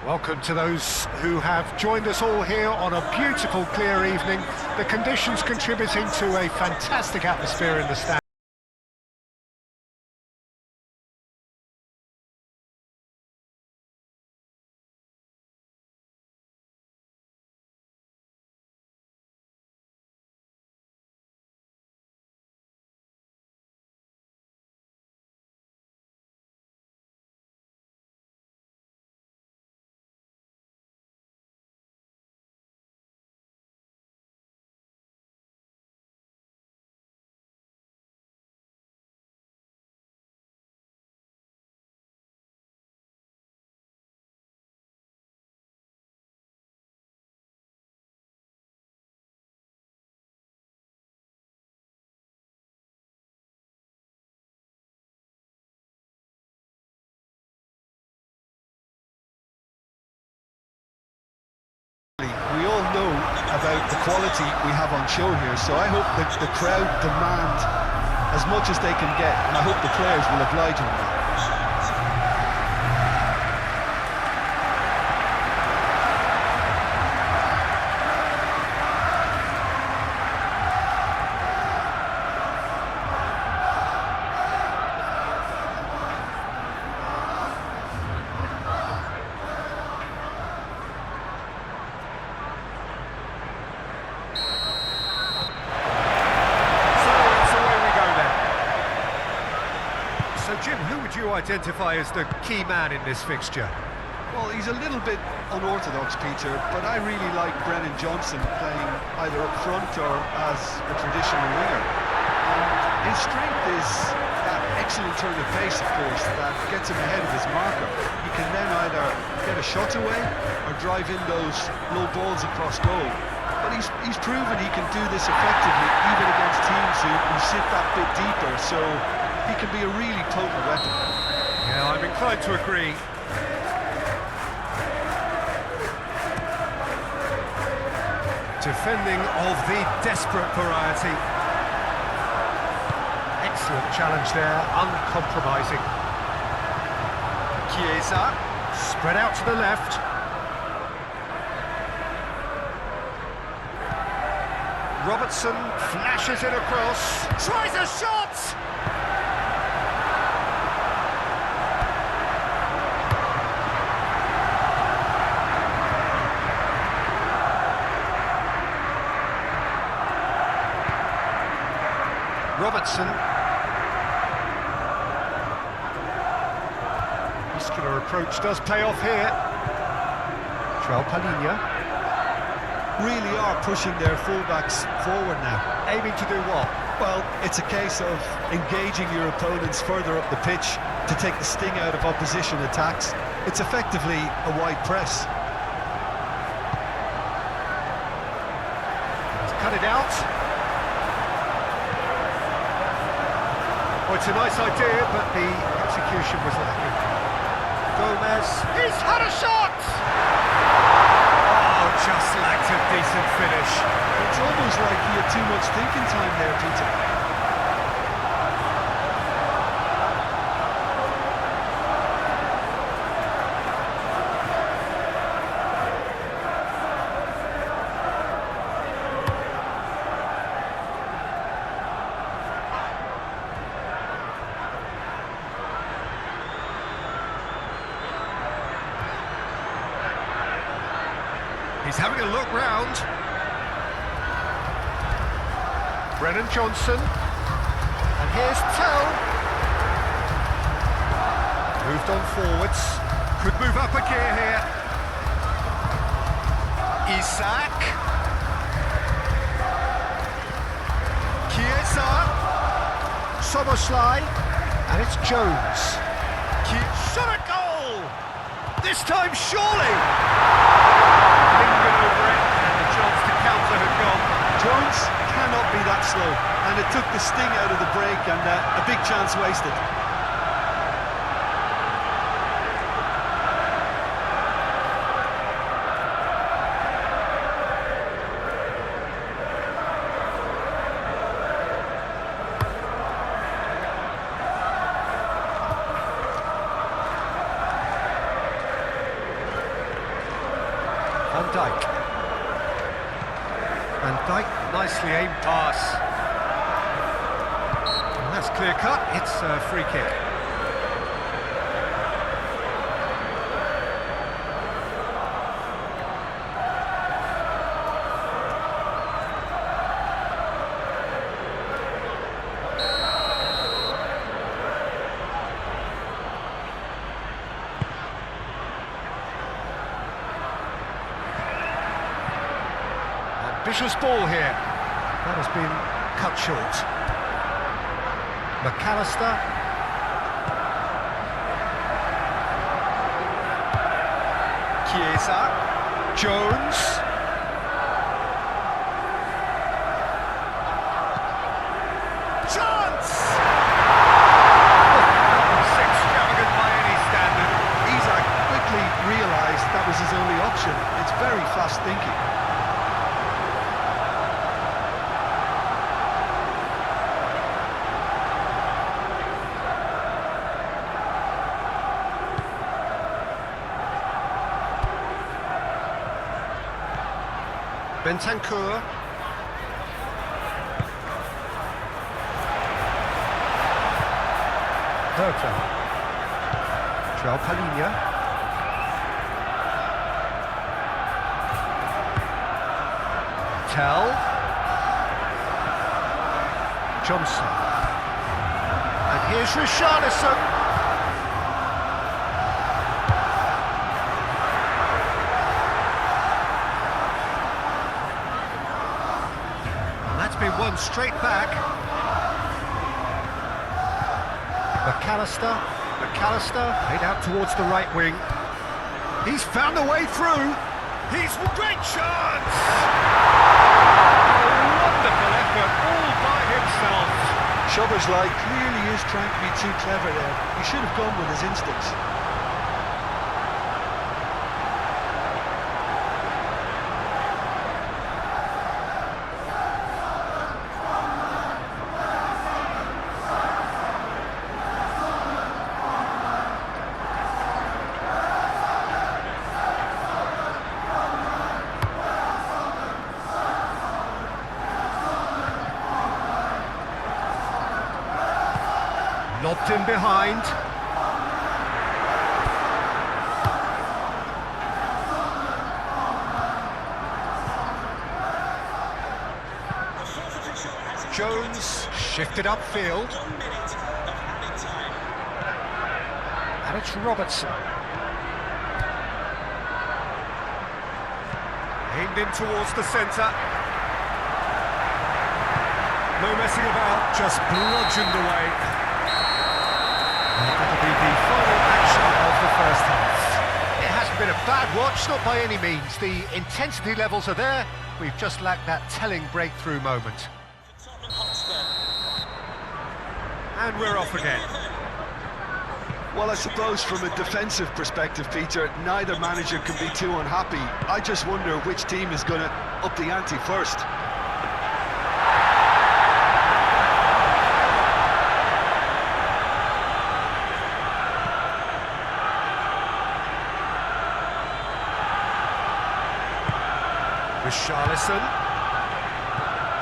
Welcome to those who have joined us all here on a beautiful, clear evening. The conditions contributing to a fantastic atmosphere in the stand. We all know about the quality we have on show here, so I hope that the crowd demand as much as they can get, and I hope the players will oblige them with that. So Jim, who would you identify as the key man in this fixture? Well, he's a little bit unorthodox, Peter, but I really like Brennan Johnson playing either up front or as a traditional winger. And his strength is that excellent turn of pace, of course, that gets him ahead of his marker. He can then either get a shot away or drive in those low balls across goal. But he's proven he can do this effectively, even against teams who sit that bit deeper, so he can be a really potent weapon. Yeah, I'm inclined to agree. Defending of the desperate variety. Excellent challenge there, uncompromising. Chiesa, spread out to the left. Robertson flashes it across, tries a shot! Robertson. Muscular approach does pay off here. João Palhinha. Really are pushing their fullbacks forward now. Aiming to do what? Well, it's a case of engaging your opponents further up the pitch to take the sting out of opposition attacks. It's effectively a wide press. Let's cut it out. Well, it's a nice idea, but the execution was lacking. Gomez, he's had a shot! Oh, just lacked a decent finish. It's almost like he had too much thinking time there, Peter. He's having a look round. Brennan Johnson. And here's Tell. Moved on forwards. Could move up a gear here. Isak. Chiesa. Soboslai. And it's Jones. Shot a goal! This time surely! Lingered over it, and the chance to counter had gone. Jones cannot be that slow, and it took the sting out of the break, and a big chance wasted. Dijk. Van Dijk, nicely aimed pass. And that's clear cut, it's a free kick. Ambitious ball here. That has been cut short. McAllister. Chiesa. Jones. Chance! That was extravagant by any standard. Isak quickly realised that was his only option. It's very fast thinking. Bentancur. Herta. João Palhinha. Tell. Johnson. And here's Richarlison. Been won straight back. McAllister played out towards the right wing. He's found a way through. He's great chance. A wonderful effort all by himself. Szoboszlai clearly is trying to be too clever there. He should have gone with his instincts. Lobbed in behind. Jones shifted upfield. And it's Robertson. Aimed in towards the centre. No messing about, just bludgeoned away. That'll be the final action of the first half. It hasn't been a bad watch, not by any means. The intensity levels are there. We've just lacked that telling breakthrough moment. And we're off again. Well, I suppose from a defensive perspective, Peter, neither manager can be too unhappy. I just wonder which team is going to up the ante first. Richarlison.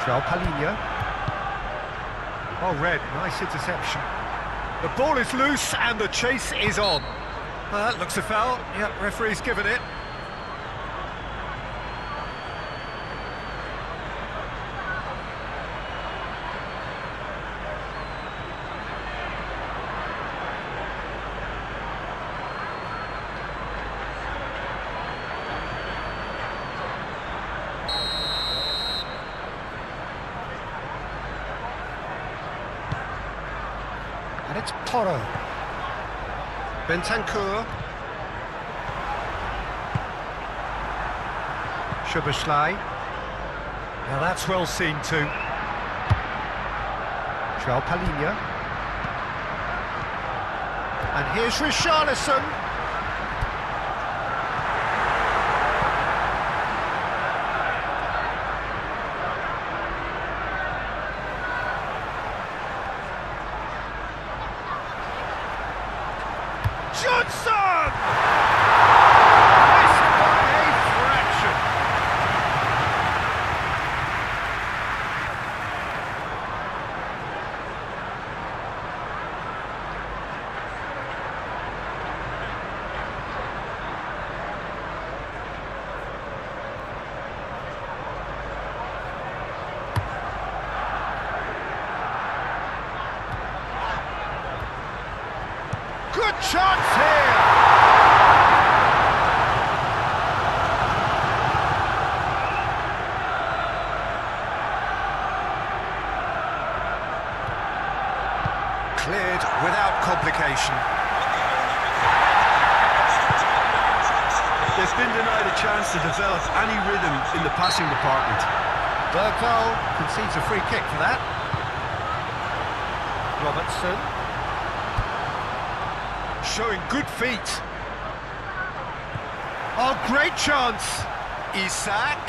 João Palhinha. Oh, Red, nice interception. The ball is loose and the chase is on. That looks a foul. Yep, referee's given it. And it's Porro. Bentancur. Szoboszlai. Now that's well seen too. João Palhinha. And here's Richarlison. Johnson! Missed by a fraction. Chance here! Cleared without complication. They've been denied a chance to develop any rhythm in the passing department. Liverpool concedes a free kick for that. Robertson. Showing good feet. Oh, great chance. Isak.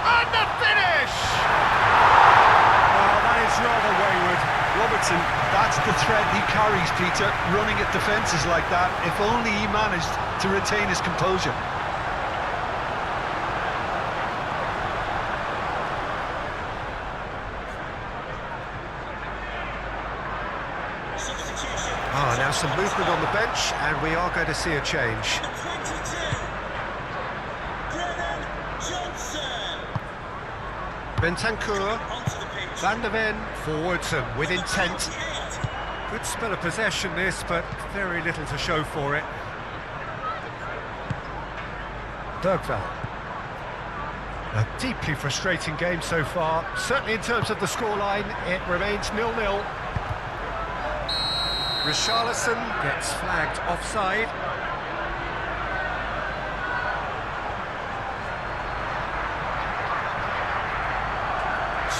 And the finish! Oh, that is rather wayward. Robertson, that's the threat he carries, Peter, running at defences like that, if only he managed to retain his composure. Oh, now some movement on the bench, and we are going to see a change. Bentancur, Van der Ven, forwards and with intent. Good spell of possession this, but very little to show for it. Bergvall. A deeply frustrating game so far. Certainly in terms of the scoreline, it remains 0-0. Richarlison gets flagged offside.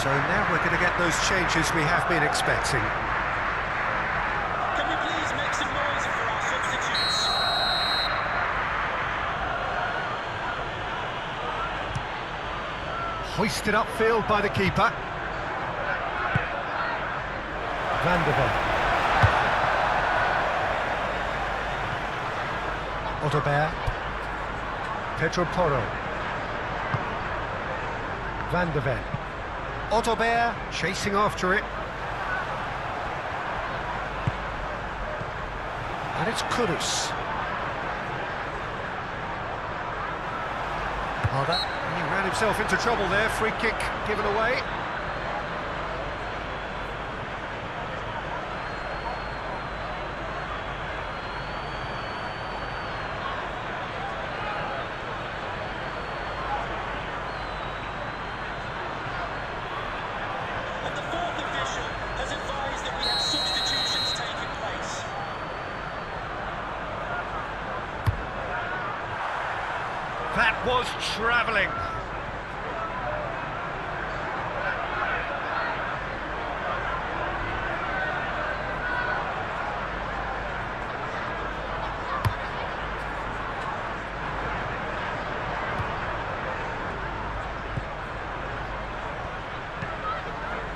So now we're going to get those changes we have been expecting. Can we please make some noise for our substitutes? Hoisted upfield by the keeper. Van der Ven. Ottobert. Pedro Porro. Van der Ven. Ottobert chasing after it. And it's Kudus. Oh, he ran himself into trouble there. Free kick given away. And the fourth official has advised that we have substitutions taking place. That was travelling.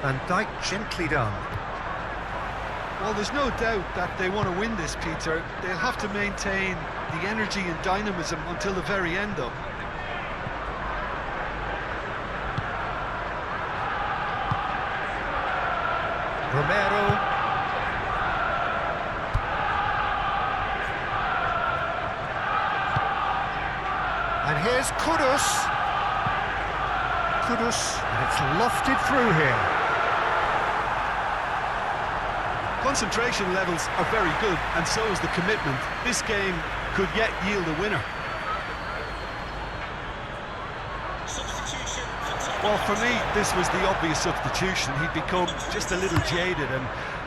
Van Dijk gently done. Well, there's no doubt that they want to win this, Peter. They'll have to maintain the energy and dynamism until the very end, though. Romero. And here's Kudus. Kudus, and it's lofted through here. Concentration levels are very good, and so is the commitment. This game could yet yield a winner. Substitution for Tottenham. Well, for me, this was the obvious substitution. He'd become just a little jaded, and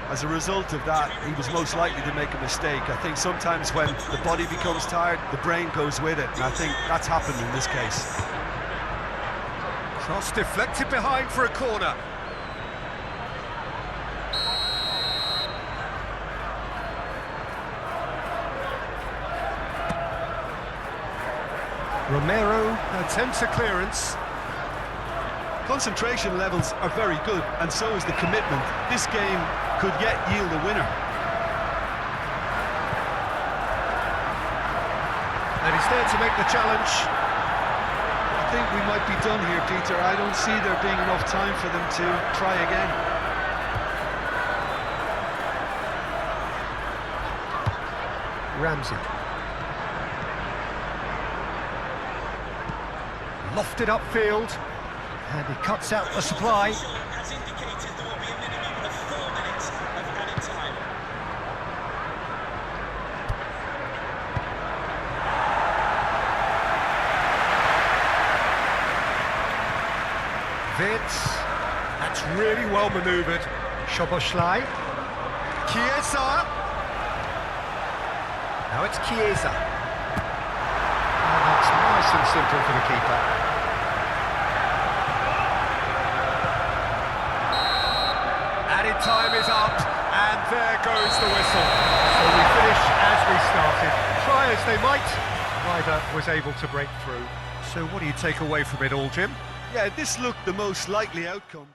as a result of that, he was most likely to make a mistake. I think sometimes when the body becomes tired, the brain goes with it, and I think that's happened in this case. Cross deflected behind for a corner. Romero attempts a clearance. Concentration levels are very good, and so is the commitment. This game could yet yield a winner. And he's there to make the challenge. I think we might be done here, Peter. I don't see there being enough time for them to try again. Ramsey. Lofted upfield, and he cuts out the supply. Has indicated there will be a minimum of 4 minutes it. That's really well manoeuvred. Szoboszlai. Chiesa. Now it's Chiesa. And that's nice and simple for the keeper. Added time is up, and there goes the whistle. So we finish as we started. Try as they might, neither was able to break through. So what do you take away from it all, Jim? Yeah, this looked the most likely outcome.